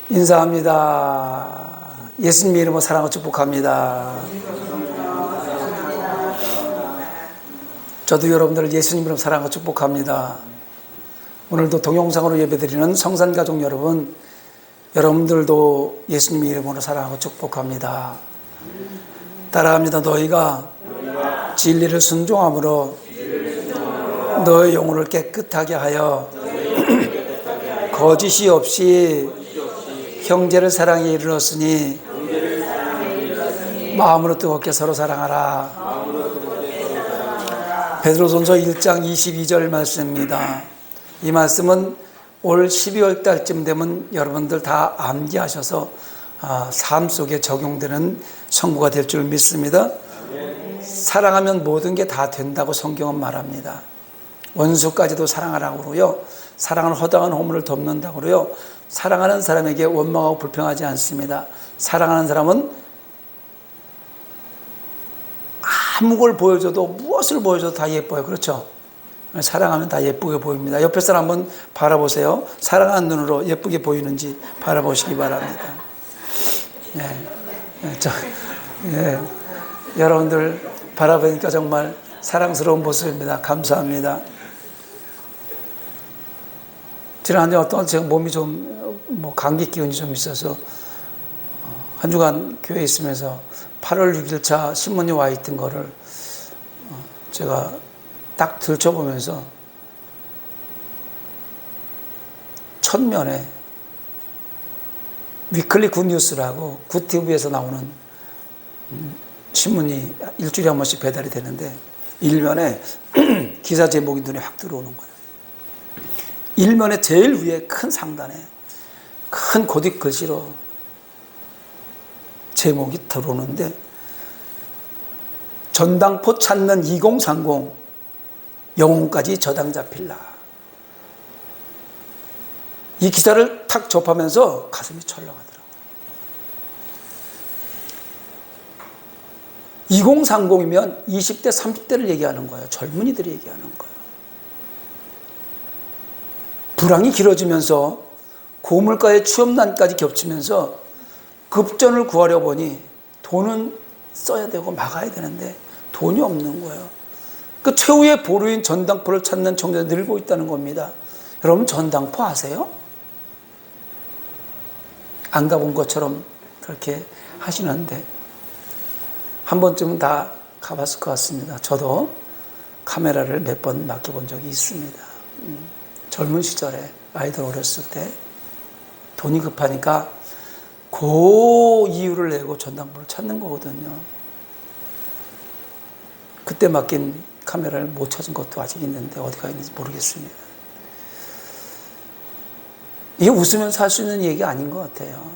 인사합니다. 예수님 이름으로 사랑하고 축복합니다. 저도 여러분들을 예수님 이름으로 사랑하고 축복합니다. 오늘도 동영상으로 예배드리는 성산가족 여러분, 여러분들도 예수님 이름으로 사랑하고 축복합니다. 따라합니다. 너희가 진리를 순종함으로 너의 영혼을 깨끗하게 하여 거짓이 없이 형제를 사랑에 이르렀으니 마음으로 뜨겁게 서로 사랑하라. 베드로전서 1장 22절 말씀입니다. 이 말씀은 올 12월 달쯤 되면 여러분들 다 암기하셔서 삶 속에 적용되는 성구가 될 줄 믿습니다. 사랑하면 모든 게 다 된다고 성경은 말합니다. 원수까지도 사랑하라고 그러고요. 사랑은 허당한 허물을 덮는다고 그러고요. 사랑하는 사람에게 원망하고 불평하지 않습니다. 사랑하는 사람은 아무 걸 보여줘도, 무엇을 보여줘도 다 예뻐요. 그렇죠? 사랑하면 다 예쁘게 보입니다. 옆에 사람 한번 바라보세요. 사랑하는 눈으로 예쁘게 보이는지 바라보시기 바랍니다. 여러분들 바라보니까 정말 사랑스러운 모습입니다. 감사합니다. 지난해 제가 몸이 좀 감기 기운이 좀 있어서 한 주간 교회에 있으면서 8월 6일차 신문이 와 있던 거를 제가 딱 들춰보면서 첫면에 위클리 굿뉴스라고 굿TV에서 나오는 신문이 일주일에 한 번씩 배달이 되는데, 일면에 기사 제목이 눈에 확 들어오는 거예요. 일면에 제일 위에 큰 상단에 큰 고딕 글씨로 제목이 들어오는데, 전당포 찾는 2030 영혼까지 저당 잡힐라. 이 기사를 탁 접하면서 가슴이 철렁하더라고요. 2030이면 20대, 30대를 얘기하는 거예요. 젊은이들이 얘기하는 거예요. 불황이 길어지면서 고물가의 취업난까지 겹치면서 급전을 구하려 보니 돈은 써야 되고 막아야 되는데 돈이 없는 거예요. 그 최후의 보루인 전당포를 찾는 청년들이 늘고 있다는 겁니다. 여러분, 전당포 아세요? 안 가본 것처럼 그렇게 하시는데 한 번쯤은 다 가봤을 것 같습니다. 저도 카메라를 몇 번 맡겨본 적이 있습니다. 젊은 시절에, 아이들 어렸을 때 돈이 급하니까 그 이유를 내고 전당포를 찾는 거거든요. 그때 맡긴 카메라를 못 찾은 것도 아직 있는데 어디가 있는지 모르겠습니다. 이게 웃으면서 할 수 있는 얘기 아닌 것 같아요.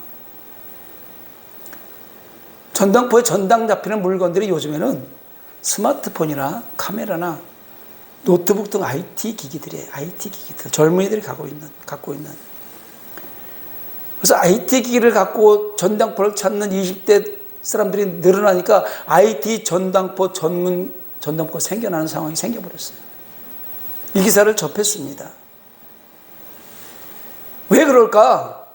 전당포에 전당 잡히는 물건들이 요즘에는 스마트폰이나 카메라나 노트북 등 IT 기기들이에요. IT 기기들. 젊은이들이 갖고 있는. 그래서 IT 기기를 갖고 전당포를 찾는 20대 사람들이 늘어나니까 IT 전당포 전문 전당포가 생겨나는 상황이 생겨버렸어요. 이 기사를 접했습니다. 왜 그럴까?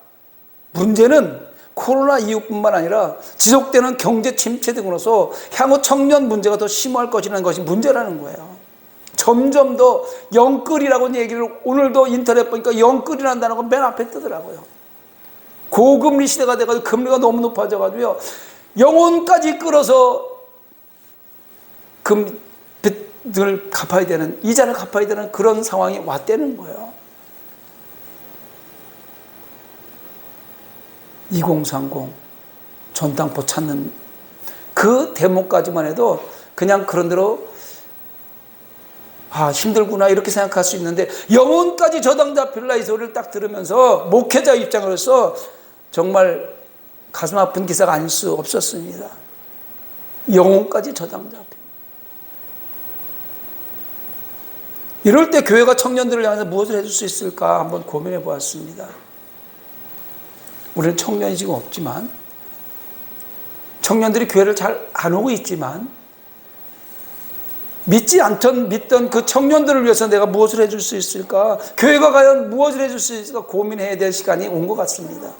문제는 코로나 이후뿐만 아니라 지속되는 경제 침체 등으로서 향후 청년 문제가 더 심화할 것이라는 것이 문제라는 거예요. 점점 더 영끌이라고 얘기를, 오늘도 인터넷 보니까 영끌이라는 단어가 맨 앞에 뜨더라고요. 고금리 시대가 돼가지고 금리가 너무 높아져가지고요, 영혼까지 끌어서 빚을 갚아야 되는, 이자를 갚아야 되는 그런 상황이 왔다는 거예요. 2030 전당포 찾는 그 대목까지만 해도 그냥 그런 대로 힘들구나 이렇게 생각할 수 있는데, 영혼까지 저당 잡힐라 이 소리를 딱 들으면서 목회자 입장으로서 정말 가슴 아픈 기사가 아닐 수 없었습니다. 영혼까지 저당 잡힐. 이럴 때 교회가 청년들을 향해서 무엇을 해줄 수 있을까 한번 고민해 보았습니다. 우리는 청년이 지금 없지만, 청년들이 교회를 잘 안 오고 있지만, 믿던 그 청년들을 위해서 내가 무엇을 해줄 수 있을까? 교회가 과연 무엇을 해줄 수 있을까 고민해야 될 시간이 온 것 같습니다.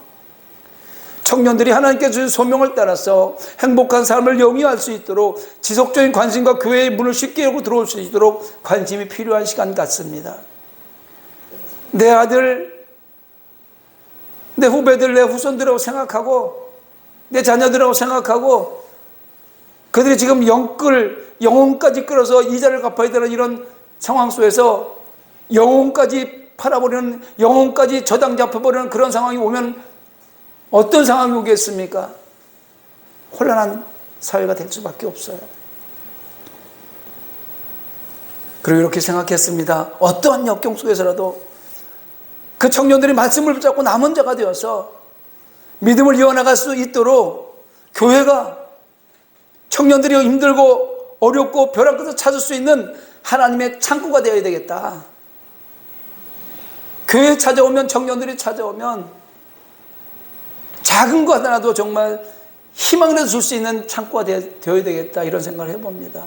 청년들이 하나님께 주신 소명을 따라서 행복한 삶을 영위할 수 있도록 지속적인 관심과 교회의 문을 쉽게 열고 들어올 수 있도록 관심이 필요한 시간 같습니다. 내 아들, 내 후배들, 내 후손들이라고 생각하고 내 자녀들이라고 생각하고 그들이 지금 영혼까지 끌어서 이자를 갚아야 되는 이런 상황 속에서 영혼까지 팔아버리는, 영혼까지 저당 잡혀버리는 그런 상황이 오면 어떤 상황이 오겠습니까? 혼란한 사회가 될 수밖에 없어요. 그리고 이렇게 생각했습니다. 어떠한 역경 속에서라도 그 청년들이 말씀을 붙잡고 남은 자가 되어서 믿음을 이어나갈 수 있도록 교회가 청년들이 힘들고 어렵고 벼랑 끝을 찾을 수 있는 하나님의 창구가 되어야 되겠다. 교회에 찾아오면, 청년들이 찾아오면 작은 것 하나도 정말 희망을 줄 수 있는 창구가 되어야 되겠다, 이런 생각을 해봅니다.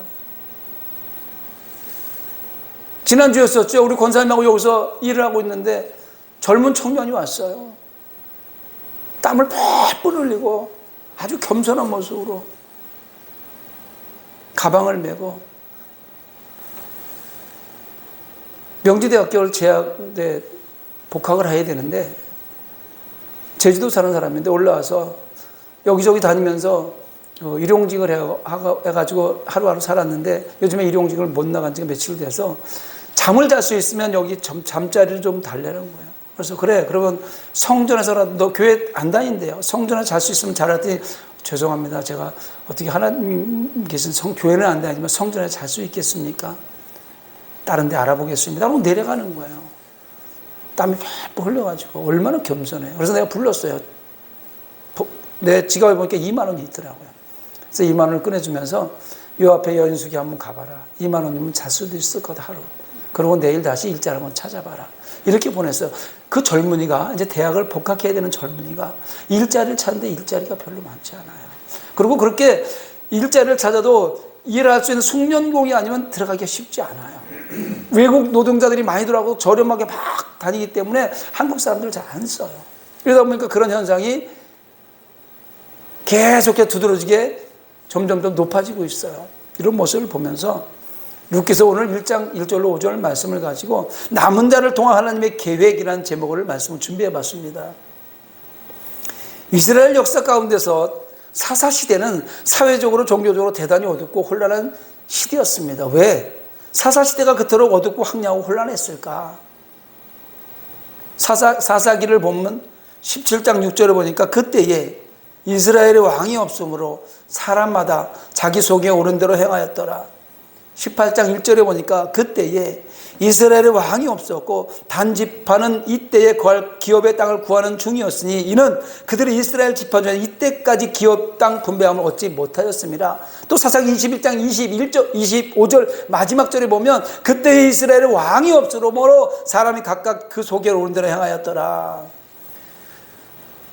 지난주였었죠. 우리 권사님하고 여기서 일을 하고 있는데 젊은 청년이 왔어요. 땀을 뻘뻘 흘리고 아주 겸손한 모습으로 가방을 메고 명지대학교를 재학대 복학을 해야 되는데 제주도 사는 사람인데 올라와서 여기저기 다니면서 일용직을 해가지고 하루하루 살았는데 요즘에 일용직을 못 나간 지가 며칠 돼서 잠을 잘 수 있으면 여기 잠자리를 좀 달래는 거예요. 그래서 그래, 그러면 성전에서라도, 너 교회 안 다닌대요. 성전에 잘 수 있으면 잘했더니 죄송합니다. 제가 어떻게 하나님 계신 교회는 안 다니지만 성전에 잘 수 있겠습니까? 다른 데 알아보겠습니다. 그럼 내려가는 거예요. 땀이 팍 흘려가지고 얼마나 겸손해요. 그래서 내가 불렀어요. 내 지갑에 보니까 2만 원이 있더라고요. 그래서 2만 원을 꺼내주면서 요 앞에 여인숙이 한번 가봐라. 2만 원이면 잘 수도 있을 거다, 하루. 그리고 내일 다시 일자리 한번 찾아봐라. 이렇게 보냈어요. 그 젊은이가, 이제 대학을 복학해야 되는 젊은이가 일자리를 찾는데 일자리가 별로 많지 않아요. 그리고 그렇게 일자리를 찾아도 일할 수 있는 숙련공이 아니면 들어가기가 쉽지 않아요. 외국 노동자들이 많이 들어가고 저렴하게 막 다니기 때문에 한국 사람들 잘 안 써요. 그러다 보니까 그런 현상이 계속해서 두드러지게 점점 높아지고 있어요. 이런 모습을 보면서 루키서 오늘 1장 1절로 5절 말씀을 가지고 남은 자를 통한 하나님의 계획이라는 제목을 말씀을 준비해 봤습니다. 이스라엘 역사 가운데서 사사시대는 사회적으로 종교적으로 대단히 어둡고 혼란한 시대였습니다. 왜? 사사시대가 그토록 어둡고 황량하고 혼란했을까? 사사기를 보면 17장 6절에 보니까 그때에 이스라엘의 왕이 없으므로 사람마다 자기 속에 오른 대로 행하였더라. 18장 1절에 보니까 그때에 이스라엘의 왕이 없었고 단지파는 이때에 구할 기업의 땅을 구하는 중이었으니 이는 그들이 이스라엘 지파 중에 이때까지 기업 땅 분배함을 얻지 못하였습니다. 또 사사기 21장 21절 25절 마지막 절에 보면 그때에 이스라엘의 왕이 없으므로 사람이 각각 그 속에 오른 대로 행하였더라.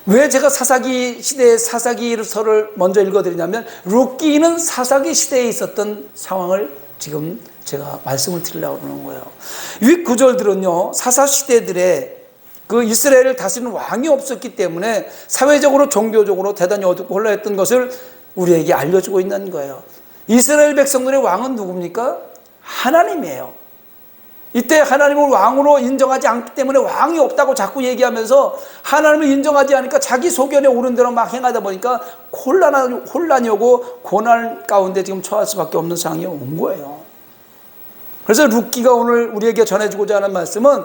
왜 제가 사사기 시대의 사사기서를 먼저 읽어드리냐면 룻기는 사사기 시대에 있었던 상황을 지금 제가 말씀을 드리려고 그러는 거예요. 윗 구절들은요, 사사시대들의 그 이스라엘을 다스리는 왕이 없었기 때문에 사회적으로 종교적으로 대단히 어둡고 혼란했던 것을 우리에게 알려주고 있는 거예요. 이스라엘 백성들의 왕은 누굽니까? 하나님이에요. 이때 하나님을 왕으로 인정하지 않기 때문에 왕이 없다고 자꾸 얘기하면서 하나님을 인정하지 않으니까 자기 소견에 오른 대로 막 행하다 보니까 혼란이 오고 고난 가운데 지금 처할 수밖에 없는 상황이 온 거예요. 그래서 룻기가 오늘 우리에게 전해주고자 하는 말씀은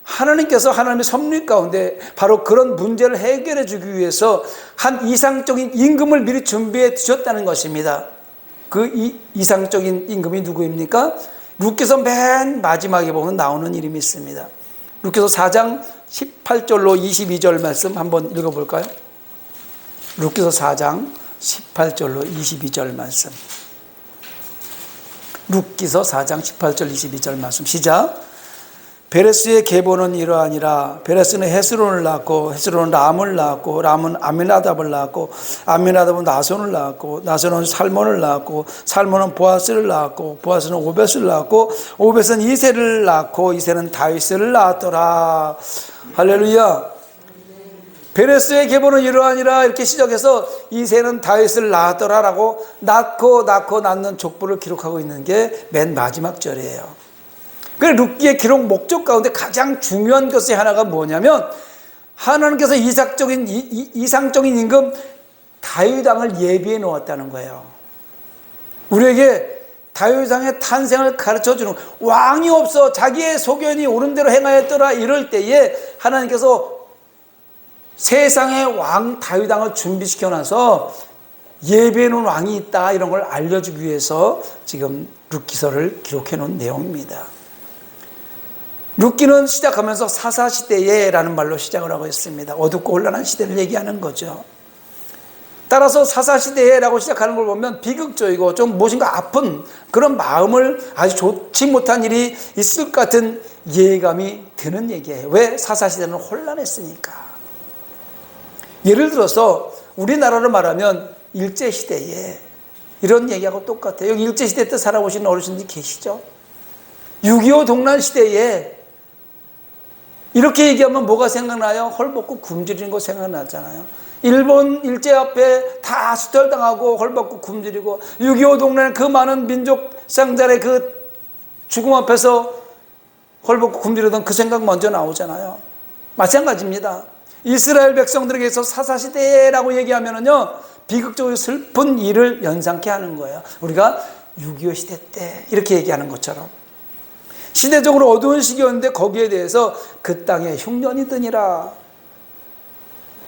하나님께서 하나님의 섭리 가운데 바로 그런 문제를 해결해 주기 위해서 한 이상적인 임금을 미리 준비해 두셨다는 것입니다. 그 이상적인 임금이 누구입니까? 룻기서 맨 마지막에 보면 나오는 이름이 있습니다. 룻기서 4장 18절로 22절 말씀 한번 읽어볼까요? 룻기서 4장 18절로 22절 말씀. 룻기서 4장 18절 22절 말씀 시작. 베레스의 계보는 이러하니라. 베레스는 헤스론을 낳고 헤스론은 람을 낳고 람은 아미나답을 낳고 아미나답은 나손을 낳고 나손은 살몬을 낳고 살몬은 보아스를 낳고 보아스는 오벳을 낳고 오벳은 이새를 낳고 이새는 다윗을 낳았더라. 할렐루야. 베레스의 계보는 이러하니라 이렇게 시작해서 이새는 다윗을 낳았더라라고 낳고 낳는 족보를 기록하고 있는 게 맨 마지막 절이에요. 그 룻기의 기록 목적 가운데 가장 중요한 것의 하나가 뭐냐면 하나님께서 이상적인 임금 다윗 왕을 예비해 놓았다는 거예요. 우리에게 다윗 왕의 탄생을 가르쳐주는, 왕이 없어 자기의 소견이 옳은 대로 행하였더라 이럴 때에 하나님께서 세상의 왕 다윗 왕을 준비시켜 놔서 예비해 놓은 왕이 있다 이런 걸 알려주기 위해서 지금 룻기서를 기록해 놓은 내용입니다. 룻기는 시작하면서 사사시대에라는 말로 시작을 하고 있습니다. 어둡고 혼란한 시대를 얘기하는 거죠. 따라서 사사시대라고 시작하는 걸 보면 비극적이고 좀 무엇인가 아픈 그런 마음을, 아주 좋지 못한 일이 있을 것 같은 예감이 드는 얘기예요. 왜? 사사시대는 혼란했으니까. 예를 들어서 우리나라로 말하면 일제시대에 이런 얘기하고 똑같아요. 여기 일제시대 때 살아오신 어르신들이 계시죠? 6.25 동란시대에 이렇게 얘기하면 뭐가 생각나요? 헐벗고 굶주리는 거 생각나잖아요. 일본 일제 앞에 다 수탈당하고 헐벗고 굶주리고 6.25 동란 그 많은 민족 상달의 그 죽음 앞에서 헐벗고 굶주리던 그 생각 먼저 나오잖아요. 마찬가지입니다. 이스라엘 백성들에게서 사사시대라고 얘기하면은요, 비극적으로 슬픈 일을 연상케 하는 거예요. 우리가 6.25 시대 때 이렇게 얘기하는 것처럼. 시대적으로 어두운 시기였는데 거기에 대해서 그 땅에 흉년이 드니라.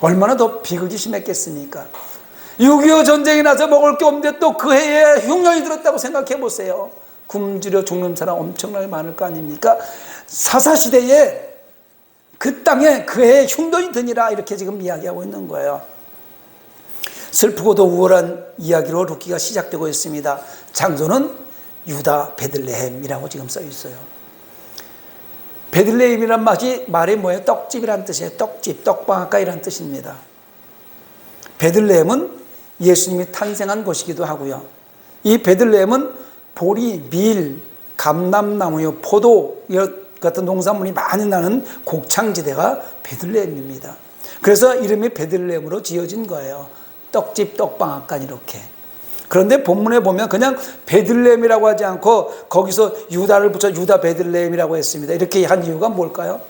얼마나 더 비극이 심했겠습니까? 6.25 전쟁이 나서 먹을 게 없는데 또 그 해에 흉년이 들었다고 생각해 보세요. 굶주려 죽는 사람 엄청나게 많을 거 아닙니까? 사사시대에 그 땅에 그 해에 흉년이 드니라 이렇게 지금 이야기하고 있는 거예요. 슬프고도 우월한 이야기로 룻기가 시작되고 있습니다. 장소는 유다 베들레헴이라고 지금 써 있어요. 베들레헴이란 말이 뭐예요? 떡집이란 뜻이에요. 떡집, 떡방앗간이란 뜻입니다. 베들레헴은 예수님이 탄생한 곳이기도 하고요. 이 베들레헴은 보리, 밀, 감람나무요, 포도 같은 농산물이 많이 나는 곡창지대가 베들레헴입니다. 그래서 이름이 베들레헴으로 지어진 거예요. 떡집, 떡방앗간 이렇게. 그런데 본문에 보면 그냥 베들레헴이라고 하지 않고 거기서 유다를 붙여 유다 베들레헴이라고 했습니다. 이렇게 한 이유가 뭘까요?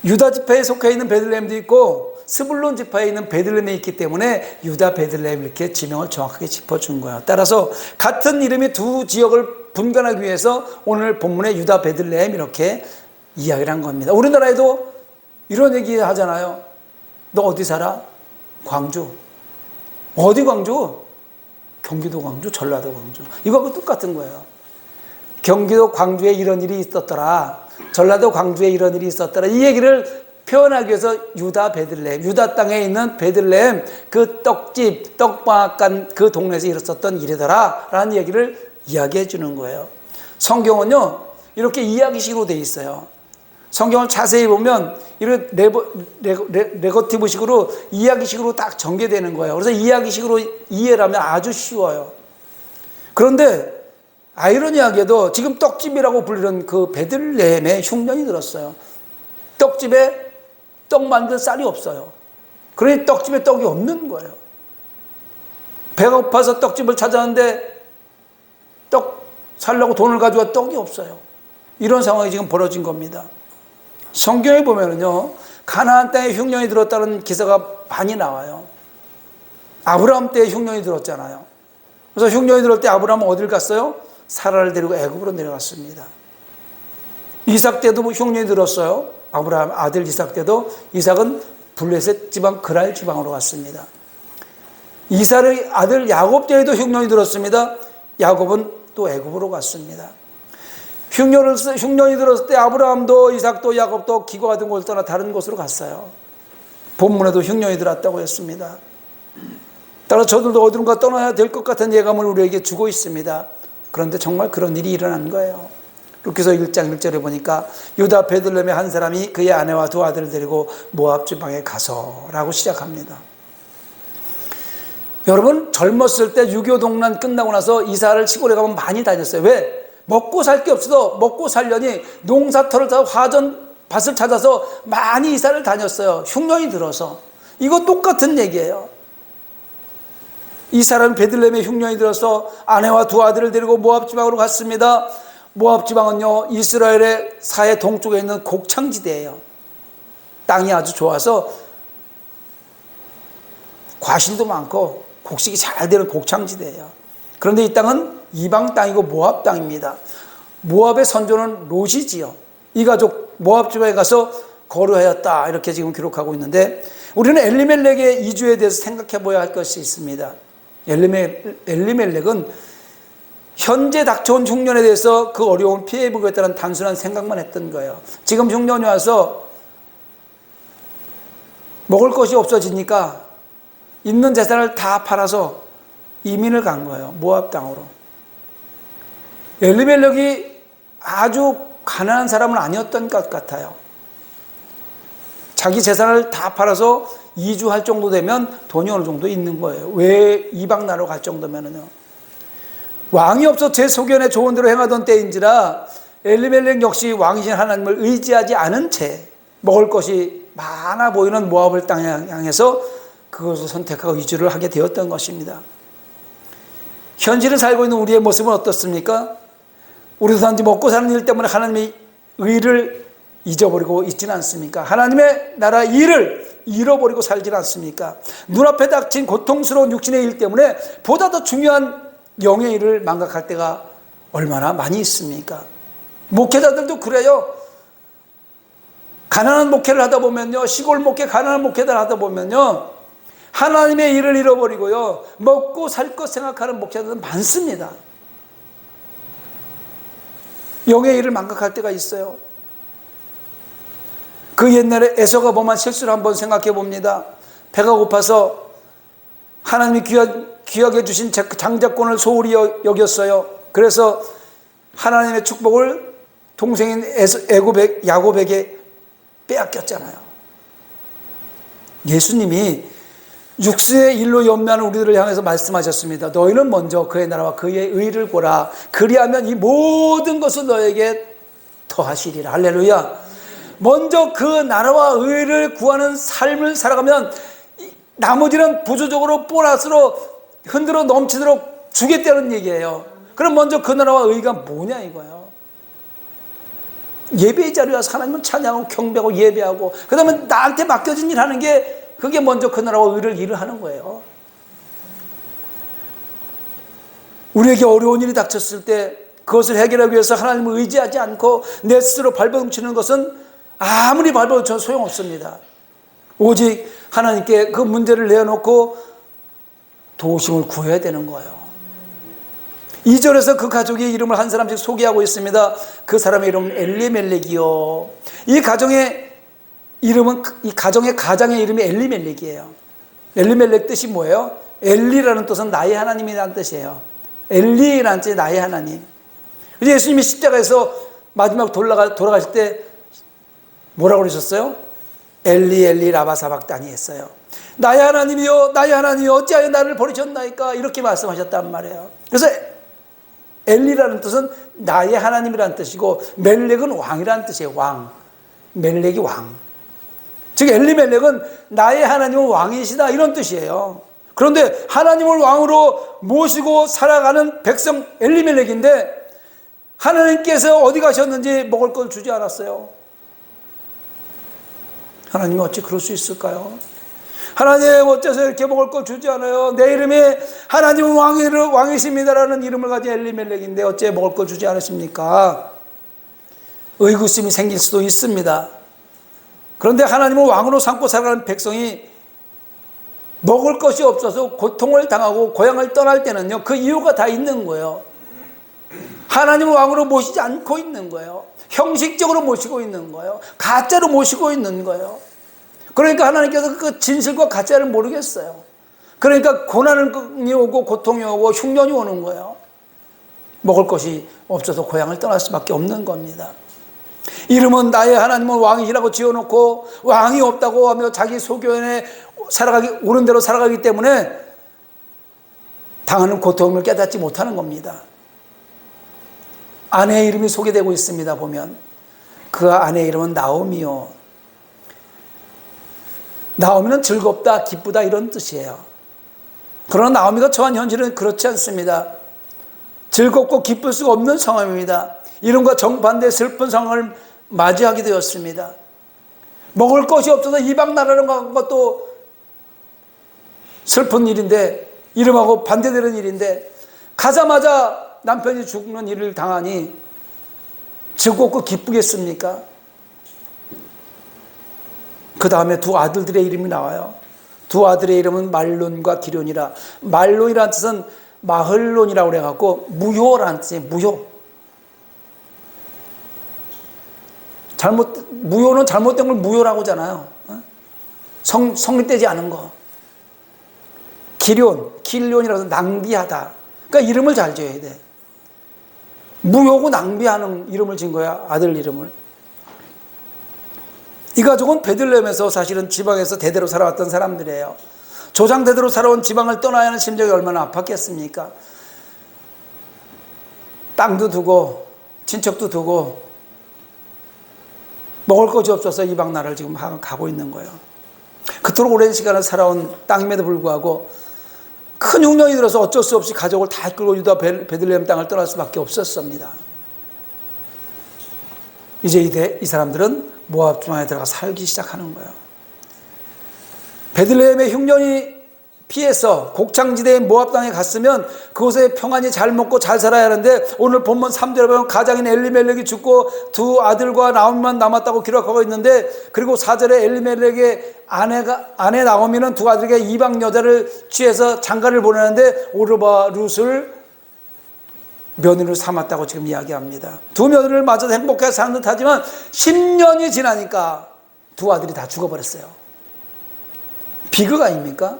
유다 지파에 속해 있는 베들레헴도 있고 스불론 지파에 있는 베들레헴이 있기 때문에 유다 베들레헴 이렇게 지명을 정확하게 짚어준 거예요. 따라서 같은 이름의 두 지역을 분간하기 위해서 오늘 본문에 유다 베들레헴 이렇게 이야기를 한 겁니다. 우리나라에도 이런 얘기 하잖아요. 너 어디 살아? 광주. 어디 광주? 경기도 광주, 전라도 광주. 이거하고 똑같은 거예요. 경기도 광주에 이런 일이 있었더라. 전라도 광주에 이런 일이 있었더라. 이 얘기를 표현하기 위해서 유다 베들레헴, 유다 땅에 있는 베들레헴, 그 떡집, 떡방앗간 그 동네에서 일었었던 일이더라 라는 얘기를 이야기해 주는 거예요. 성경은요 이렇게 이야기식으로 돼 있어요. 성경을 자세히 보면 이런 레거티브식으로 이야기식으로 딱 전개되는 거예요. 그래서 이야기식으로 이해를 하면 아주 쉬워요. 그런데 아이러니하게도 지금 떡집이라고 불리는 그 베들레헴에 흉년이 들었어요. 떡집에 떡 만들 쌀이 없어요. 그러니 떡집에 떡이 없는 거예요. 배가 고파서 떡집을 찾았는데 떡 살려고 돈을 가져와 떡이 없어요. 이런 상황이 지금 벌어진 겁니다. 성경에 보면은요, 가나안 땅에 흉년이 들었다는 기사가 많이 나와요. 아브라함 때에 흉년이 들었잖아요. 그래서 흉년이 들을 때 아브라함은 어딜 갔어요? 사라를 데리고 애굽으로 내려갔습니다. 이삭 때도 흉년이 들었어요. 아브라함 아들 이삭 때도 이삭은 블레셋 지방 그랄 지방으로 갔습니다. 이삭의 아들 야곱 때에도 흉년이 들었습니다. 야곱은 또 애굽으로 갔습니다. 흉년이 들었을 때 아브라함도 이삭도 야곱도 기과 같은 곳을 떠나 다른 곳으로 갔어요. 본문에도 흉년이 들었다고 했습니다. 따라서 저들도 어디론가 떠나야 될 것 같은 예감을 우리에게 주고 있습니다. 그런데 정말 그런 일이 일어난 거예요. 룻기서 1장 1절에 보니까 유다 베들레헴의 한 사람이 그의 아내와 두 아들을 데리고 모압 지방에 가서라고 시작합니다. 여러분 젊었을 때 6.25 동란 끝나고 나서 이사를 시골에 가면 많이 다녔어요. 왜? 먹고 살 게 없어서 먹고 살려니 농사터를 다 화전 밭을 찾아서 많이 이사를 다녔어요. 흉년이 들어서. 이거 똑같은 얘기예요. 이 사람이 베들레헴에 흉년이 들어서 아내와 두 아들을 데리고 모압 지방으로 갔습니다. 모압 지방은요, 이스라엘의 사해 동쪽에 있는 곡창지대예요. 땅이 아주 좋아서 과실도 많고 곡식이 잘 되는 곡창지대예요. 그런데 이 땅은 이방 땅이고 모압 땅입니다. 모압의 선조는 롯이지요. 이 가족 모압 지방에 가서 거류하였다, 이렇게 지금 기록하고 있는데, 우리는 엘리멜렉의 이주에 대해서 생각해 보아야 할 것이 있습니다. 엘리멜렉은 현재 닥쳐온 흉년에 대해서 그 어려움을 피해 보겠다는 단순한 생각만 했던 거예요. 지금 흉년이 와서 먹을 것이 없어지니까 있는 재산을 다 팔아서 이민을 간 거예요. 모압 땅으로. 엘리멜렉이 아주 가난한 사람은 아니었던 것 같아요. 자기 재산을 다 팔아서 이주할 정도 되면 돈이 어느 정도 있는 거예요. 왜 이방 나라로 갈 정도면은요. 왕이 없어 제 소견에 좋은 대로 행하던 때인지라 엘리멜렉 역시 왕이신 하나님을 의지하지 않은 채 먹을 것이 많아 보이는 모압을 땅에 향해서 그것을 선택하고 이주를 하게 되었던 것입니다. 현실을 살고 있는 우리의 모습은 어떻습니까? 우리도 단지 먹고 사는 일 때문에 하나님의 의를 잊어버리고 있지는 않습니까? 하나님의 나라 일을 잃어버리고 살지는 않습니까? 눈앞에 닥친 고통스러운 육신의 일 때문에 보다 더 중요한 영의 일을 망각할 때가 얼마나 많이 있습니까? 목회자들도 그래요. 가난한 목회를 하다 보면요, 시골 목회, 가난한 목회를 하다 보면요, 하나님의 일을 잃어버리고요, 먹고 살 것 생각하는 목회자들은 많습니다. 영의 일을 망각할 때가 있어요. 그 옛날에 에서가 범한 실수를 한번 생각해 봅니다. 배가 고파서 하나님이 귀하게 주신 장자권을 소홀히 여겼어요. 그래서 하나님의 축복을 동생인 야곱에게 빼앗겼잖아요. 예수님이 육수의 일로 염려하는 우리들을 향해서 말씀하셨습니다. 너희는 먼저 그의 나라와 그의 의를 보라. 그리하면 이 모든 것을 너에게 더하시리라. 할렐루야. 먼저 그 나라와 의를 구하는 삶을 살아가면 나머지는 부조적으로 보너스로 흔들어 넘치도록 주겠다는 얘기예요. 그럼 먼저 그 나라와 의가 뭐냐 이거예요. 예배의 자리에 와서 하나님을 찬양하고 경배하고 예배하고, 그 다음에 나한테 맡겨진 일 하는 게, 그게 먼저 그 나라와 의를 일을 하는 거예요. 우리에게 어려운 일이 닥쳤을 때 그것을 해결하기 위해서 하나님을 의지하지 않고 내 스스로 발버둥치는 것은 아무리 발버둥쳐도 소용없습니다. 오직 하나님께 그 문제를 내어놓고 도우심을 구해야 되는 거예요. 2절에서 그 가족의 이름을 한 사람씩 소개하고 있습니다. 그 사람의 이름은 엘리멜렉이요. 이 가정의 이름은, 이 가정의 가장의 이름이 엘리멜렉이에요. 엘리멜렉 뜻이 뭐예요? 엘리라는 뜻은 나의 하나님이라는 뜻이에요. 엘리라는 뜻이 나의 하나님. 그래서 예수님이 십자가에서 마지막 돌아가실 때 뭐라고 그러셨어요? 엘리 엘리 라마 사박다니 했어요. 나의 하나님이여, 나의 하나님이여, 어찌하여 나를 버리셨나이까, 이렇게 말씀하셨단 말이에요. 그래서 엘리라는 뜻은 나의 하나님이라는 뜻이고, 멜렉은 왕이라는 뜻이에요. 왕. 멜렉이 왕. 즉 엘리멜렉은 나의 하나님은 왕이시다, 이런 뜻이에요. 그런데 하나님을 왕으로 모시고 살아가는 백성 엘리멜렉인데, 하나님께서 어디 가셨는지 먹을 걸 주지 않았어요. 하나님이 어찌 그럴 수 있을까요? 하나님 어째서 이렇게 먹을 걸 주지 않아요? 내 이름이 하나님은 왕이십니다라는 이름을 가진 엘리멜렉인데 어째 먹을 걸 주지 않으십니까? 의구심이 생길 수도 있습니다. 그런데 하나님을 왕으로 삼고 살아가는 백성이 먹을 것이 없어서 고통을 당하고 고향을 떠날 때는요, 그 이유가 다 있는 거예요. 하나님을 왕으로 모시지 않고 있는 거예요. 형식적으로 모시고 있는 거예요. 가짜로 모시고 있는 거예요. 그러니까 하나님께서 그 진실과 가짜를 모르겠어요. 그러니까 고난이 오고 고통이 오고 흉년이 오는 거예요. 먹을 것이 없어서 고향을 떠날 수밖에 없는 겁니다. 이름은 나의 하나님은 왕이라고 지어놓고 왕이 없다고 하며 자기 소견에 옳은 대로 살아가기 때문에 당하는 고통을 깨닫지 못하는 겁니다. 아내의 이름이 소개되고 있습니다. 보면 그 아내의 이름은 나오미요. 나오미는 즐겁다, 기쁘다 이런 뜻이에요. 그러나 나오미가 처한 현실은 그렇지 않습니다. 즐겁고 기쁠 수가 없는 상황입니다. 이름과 정반대의 슬픈 상황을 맞이하게 되었습니다. 먹을 것이 없어서 이방 나라로 간 것도 슬픈 일인데, 이름하고 반대되는 일인데, 가자마자 남편이 죽는 일을 당하니 즐겁고 기쁘겠습니까? 그 다음에 두 아들들의 이름이 나와요. 두 아들의 이름은 말론과 기론이라. 말론이라는 뜻은 마흘론이라고 그래갖고 무효라는 뜻이에요. 무효. 무효는 잘못된 걸 무효라고 하잖아요. 성립되지 않은 거. 길론이라고 해서 낭비하다. 그러니까 이름을 잘 지어야 돼. 무효고 낭비하는 이름을 지은 거야, 아들 이름을. 이 가족은 베들레헴에서 사실은 지방에서 대대로 살아왔던 사람들이에요. 조상 대대로 살아온 지방을 떠나야 하는 심정이 얼마나 아팠겠습니까? 땅도 두고 친척도 두고 먹을 것이 없어서 이방 나라를 지금 가고 있는 거예요. 그토록 오랜 시간을 살아온 땅임에도 불구하고 큰 흉년이 들어서 어쩔 수 없이 가족을 다 이끌고 유다 베들레헴 땅을 떠날 수밖에 없었습니다. 이제 이 사람들은 모압 중앙에 들어가 살기 시작하는 거예요. 베들레헴의 흉년이 피해서 곡창지대의 모압 땅에 갔으면 그곳에 평안히 잘 먹고 잘 살아야 하는데, 오늘 본문 3절에 보면 가장인 엘리멜렉이 죽고 두 아들과 나오미만 남았다고 기록하고 있는데, 그리고 4절에 엘리멜렉의 아내 나오미는 두 아들에게 이방 여자를 취해서 장가를 보내는데 오르바 룻을 며느리를 삼았다고 지금 이야기합니다. 두 며느리를 맞아서 행복하게 사는 듯 하지만 10년이 지나니까 두 아들이 다 죽어버렸어요. 비극 아닙니까?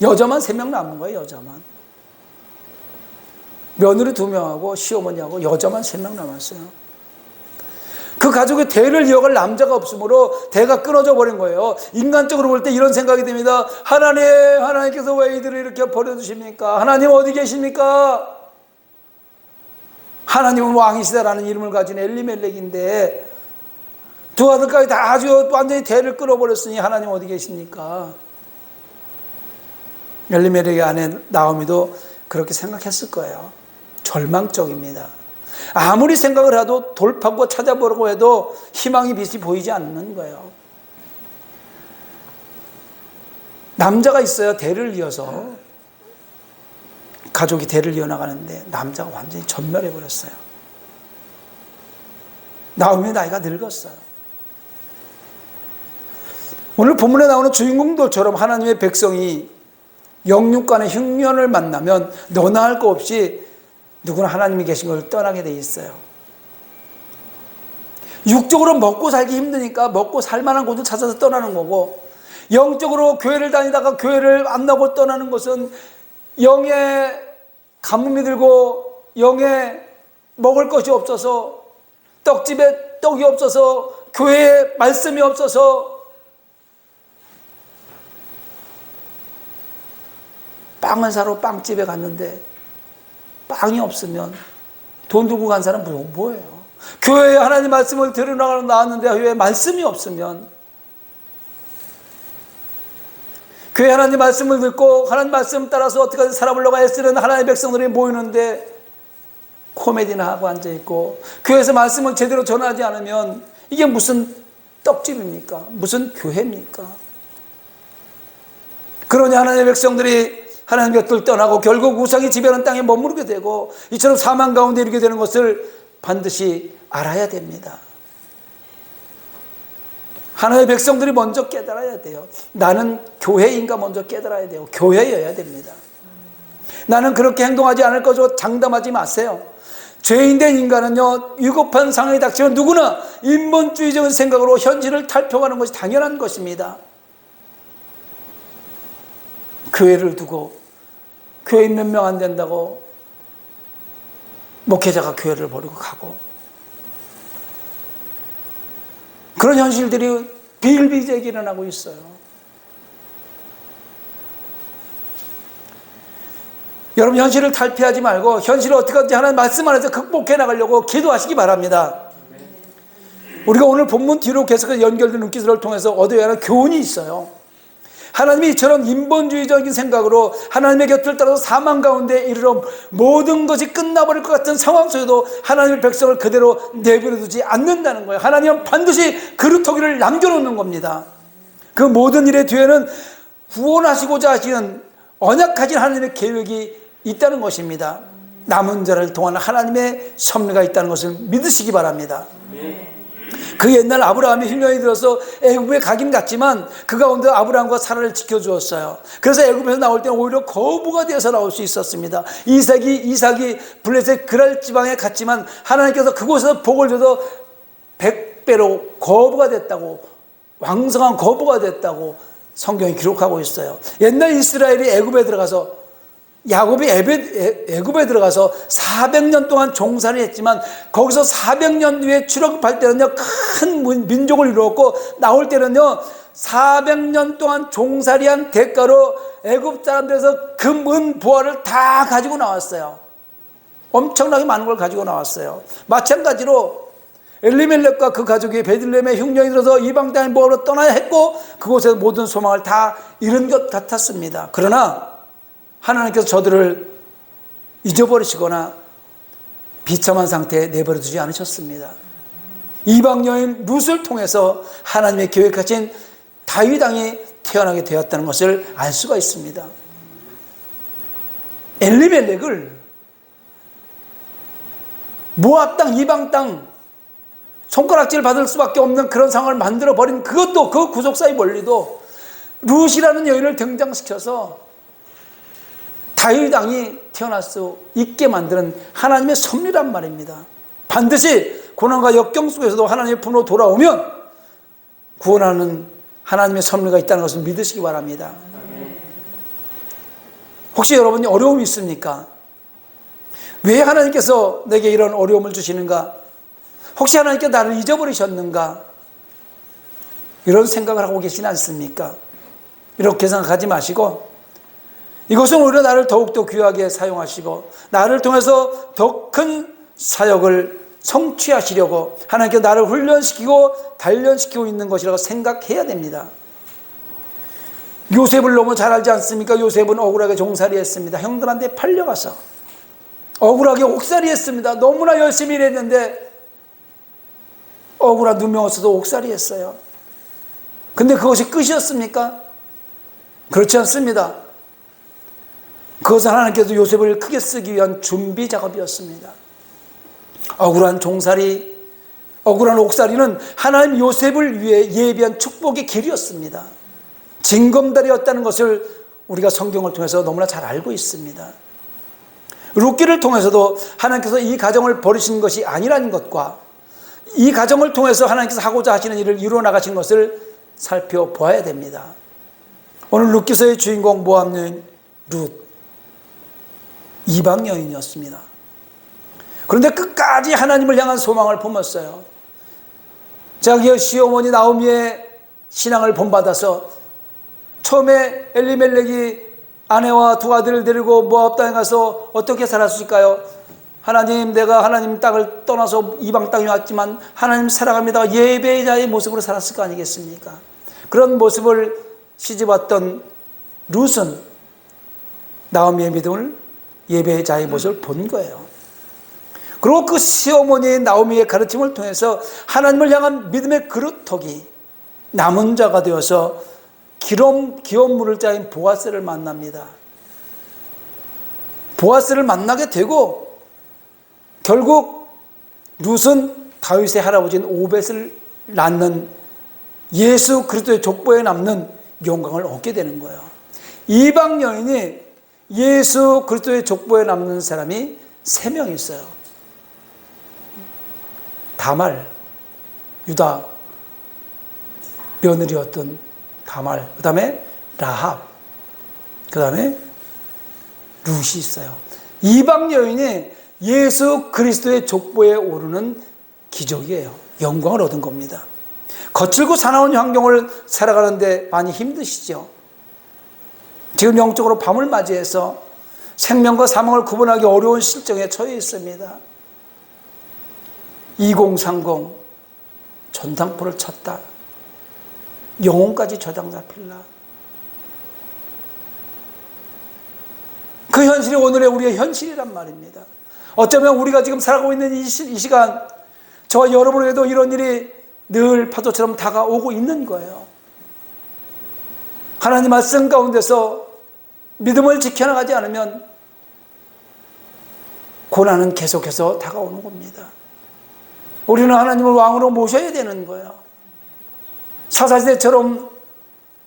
여자만 3명 남은 거예요. 여자만. 며느리 2명하고 시어머니하고 여자만 3명 남았어요. 그 가족의 대를 이어갈 남자가 없으므로 대가 끊어져 버린 거예요. 인간적으로 볼 때 이런 생각이 듭니다. 하나님께서 왜 이들을 이렇게 버려두십니까? 하나님 어디 계십니까? 하나님은 왕이시다라는 이름을 가진 엘리멜렉인데 두 아들까지 다 아주 완전히 대를 끊어버렸으니 하나님 어디 계십니까? 엘리멜렉의 아내 나오미도 그렇게 생각했을 거예요. 절망적입니다. 아무리 생각을 해도 돌파구 찾아보려고 해도 희망이 빛이 보이지 않는 거예요. 남자가 있어야 대를 이어서 가족이 대를 이어나가는데 남자가 완전히 전멸해버렸어요. 나오미 나이가 늙었어요. 오늘 본문에 나오는 주인공들처럼 하나님의 백성이 영육 간의 흉년을 만나면 너나 할 거 없이 누구나 하나님이 계신 걸 떠나게 돼 있어요. 육적으로 먹고 살기 힘드니까 먹고 살 만한 곳을 찾아서 떠나는 거고, 영적으로 교회를 다니다가 교회를 안 나고 떠나는 것은 영의 가뭄이 들고 영에 먹을 것이 없어서, 떡집에 떡이 없어서, 교회에 말씀이 없어서 빵을 사러 빵집에 갔는데 빵이 없으면 돈 들고 간 사람 뭐예요? 교회에 하나님 말씀을 들으러 나왔는데 교회에 말씀이 없으면, 교회 하나님 말씀을 듣고 하나님 말씀 따라서 어떻게든 살아보려고 애쓰는 하나님의 백성들이 모이는데 코미디나 하고 앉아있고, 교회에서 말씀을 제대로 전하지 않으면 이게 무슨 떡집입니까? 무슨 교회입니까? 그러니 하나님의 백성들이 하나님 곁을 떠나고 결국 우상이 지배하는 땅에 머무르게 되고 이처럼 사망 가운데 이르게 되는 것을 반드시 알아야 됩니다. 하나님의 백성들이 먼저 깨달아야 돼요. 나는 교회인가 먼저 깨달아야 돼요. 교회여야 됩니다. 나는 그렇게 행동하지 않을 거죠. 장담하지 마세요. 죄인된 인간은요, 위급한 상황이 닥치면 누구나 인본주의적인 생각으로 현실을 탈평하는 것이 당연한 것입니다. 교회를 두고 교회인 몇 명 안 된다고 목회자가 교회를 버리고 가고, 그런 현실들이 비일비재하게 일어나고 있어요. 여러분, 현실을 탈피하지 말고 현실을 어떻게든지 하나님 말씀 안에서 극복해 나가려고 기도하시기 바랍니다. 우리가 오늘 본문 뒤로 계속 연결된 눈기술을 통해서 얻어야 하는 교훈이 있어요. 하나님이 이처럼 인본주의적인 생각으로 하나님의 곁을 따라서 사망 가운데 이르러 모든 것이 끝나버릴 것 같은 상황 속에도 하나님의 백성을 그대로 내버려두지 않는다는 거예요. 하나님은 반드시 그루터기를 남겨놓는 겁니다. 그 모든 일의 뒤에는 구원하시고자 하시는 언약하신 하나님의 계획이 있다는 것입니다. 남은 자를 통한 하나님의 섭리가 있다는 것을 믿으시기 바랍니다. 그 옛날 아브라함이 흉년이 들어서 애굽에 가긴 갔지만 그 가운데 아브라함과 사라를 지켜주었어요. 그래서 애굽에서 나올 때는 오히려 거부가 되어서 나올 수 있었습니다. 이삭이 블레셋 그랄 지방에 갔지만 하나님께서 그곳에서 복을 줘서 100배로 거부가 됐다고, 왕성한 거부가 됐다고 성경이 기록하고 있어요. 옛날 이스라엘이 애굽에 들어가서, 야곱이 애굽에 들어가서 400년 동안 종살이 했지만 거기서 400년 뒤에 출애굽할 때는요 큰 민족을 이루었고, 나올 때는요 400년 동안 종살이한 대가로 애굽 사람들에서 금, 은, 보화를 다 가지고 나왔어요. 엄청나게 많은 걸 가지고 나왔어요. 마찬가지로 엘리멜렉과 그 가족이 베들레헴에 흉년이 들어서 이방 땅의 모압으로 떠나야 했고 그곳에서 모든 소망을 다 잃은 것 같았습니다. 그러나 하나님께서 저들을 잊어버리시거나 비참한 상태에 내버려두지 않으셨습니다. 이방 여인 룻을 통해서 하나님의 계획하신 다윗 왕이 태어나게 되었다는 것을 알 수가 있습니다. 엘리멜렉을 모압 땅, 이방 땅 손가락질 받을 수밖에 없는 그런 상황을 만들어버린 그것도, 그 구속사의 원리도 룻이라는 여인을 등장시켜서 다윗 왕이 태어날 수 있게 만드는 하나님의 섭리란 말입니다. 반드시 고난과 역경 속에서도 하나님의 품으로 돌아오면 구원하는 하나님의 섭리가 있다는 것을 믿으시기 바랍니다. 혹시 여러분이 어려움이 있습니까? 왜 하나님께서 내게 이런 어려움을 주시는가? 혹시 하나님께서 나를 잊어버리셨는가? 이런 생각을 하고 계시지 않습니까? 이렇게 생각하지 마시고 이것은 오히려 나를 더욱더 귀하게 사용하시고 나를 통해서 더 큰 사역을 성취하시려고 하나님께서 나를 훈련시키고 단련시키고 있는 것이라고 생각해야 됩니다. 요셉을 너무 잘 알지 않습니까? 요셉은 억울하게 종살이 했습니다. 형들한테 팔려가서 억울하게 옥살이 했습니다. 너무나 열심히 일했는데 억울한 누명 없어도 옥살이 했어요. 근데 그것이 끝이었습니까? 그렇지 않습니다. 그것은 하나님께서 요셉을 크게 쓰기 위한 준비 작업이었습니다. 억울한 종살이, 억울한 옥살이는 하나님 요셉을 위해 예비한 축복의 길이었습니다. 징검다리였다는 것을 우리가 성경을 통해서 너무나 잘 알고 있습니다. 룻기를 통해서도 하나님께서 이 가정을 버리신 것이 아니라는 것과 이 가정을 통해서 하나님께서 하고자 하시는 일을 이루어 나가신 것을 살펴보아야 됩니다. 오늘 룻기서의 주인공 모압 여인 룻, 이방 여인이었습니다. 그런데 끝까지 하나님을 향한 소망을 품었어요. 자기의 시어머니 나오미의 신앙을 본받아서 처음에 엘리멜렉이 아내와 두 아들을 데리고 모압 땅에 가서 어떻게 살았을까요? 하나님, 내가 하나님 땅을 떠나서 이방 땅에 왔지만 하나님 사랑합니다. 예배자의 모습으로 살았을 거 아니겠습니까? 그런 모습을 시집왔던 룻은 나오미의 믿음을, 예배자의 모습을 본 거예요. 그리고 그 시어머니의 나오미의 가르침을 통해서 하나님을 향한 믿음의 그루터기, 남은 자가 되어서 귀여운 물을 짜인 보아스를 만납니다. 보아스를 만나게 되고 결국 룻은 다윗의 할아버지인 오벳을 낳는 예수 그리스도의 족보에 남는 영광을 얻게 되는 거예요. 이방 여인이 예수 그리스도의 족보에 남는 사람이 3명 있어요. 다말, 유다 며느리였던 다말, 그 다음에 라합, 그 다음에 룻이 있어요. 이방 여인이 예수 그리스도의 족보에 오르는 기적이에요. 영광을 얻은 겁니다. 거칠고 사나운 환경을 살아가는데 많이 힘드시죠? 지금 영적으로 밤을 맞이해서 생명과 사망을 구분하기 어려운 실정에 처해 있습니다. 2030 전당포를 쳤다. 영혼까지 저당 잡힐라. 그 현실이 오늘의 우리의 현실이란 말입니다. 어쩌면 우리가 지금 살아가고 있는 이 시간, 저와 여러분에게도 이런 일이 늘 파도처럼 다가오고 있는 거예요. 하나님 말씀 가운데서 믿음을 지켜나가지 않으면 고난은 계속해서 다가오는 겁니다. 우리는 하나님을 왕으로 모셔야 되는 거예요. 사사시대처럼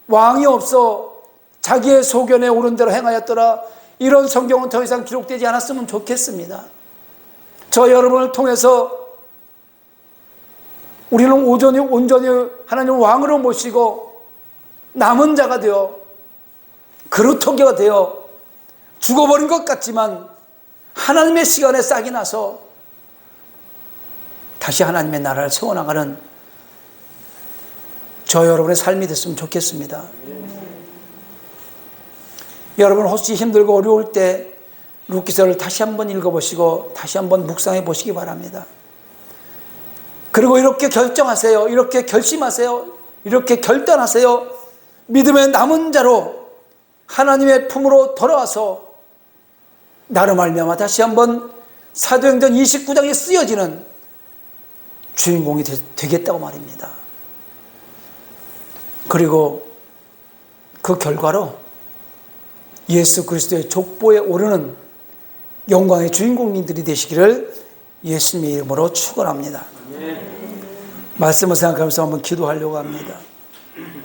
왕이 없어 자기의 소견에 옳은 대로 행하였더라, 이런 성경은 더 이상 기록되지 않았으면 좋겠습니다. 저 여러분을 통해서 우리는 온전히 하나님을 왕으로 모시고 남은 자가 되어 그루터기가 되어 죽어버린 것 같지만 하나님의 시간에 싹이 나서 다시 하나님의 나라를 세워나가는 저 여러분의 삶이 됐으면 좋겠습니다. 여러분 혹시 힘들고 어려울 때 룻기서를 다시 한번 읽어보시고 다시 한번 묵상해 보시기 바랍니다. 그리고 이렇게 결정하세요. 이렇게 결심하세요. 이렇게 결단하세요. 믿음의 남은 자로 하나님의 품으로 돌아와서 나로 말미암아 다시 한번 사도행전 29장에 쓰여지는 주인공이 되겠다고 말입니다. 그리고 그 결과로 예수 그리스도의 족보에 오르는 영광의 주인공님들이 되시기를 예수님의 이름으로 축원합니다. 말씀을 생각하면서 한번 기도하려고 합니다.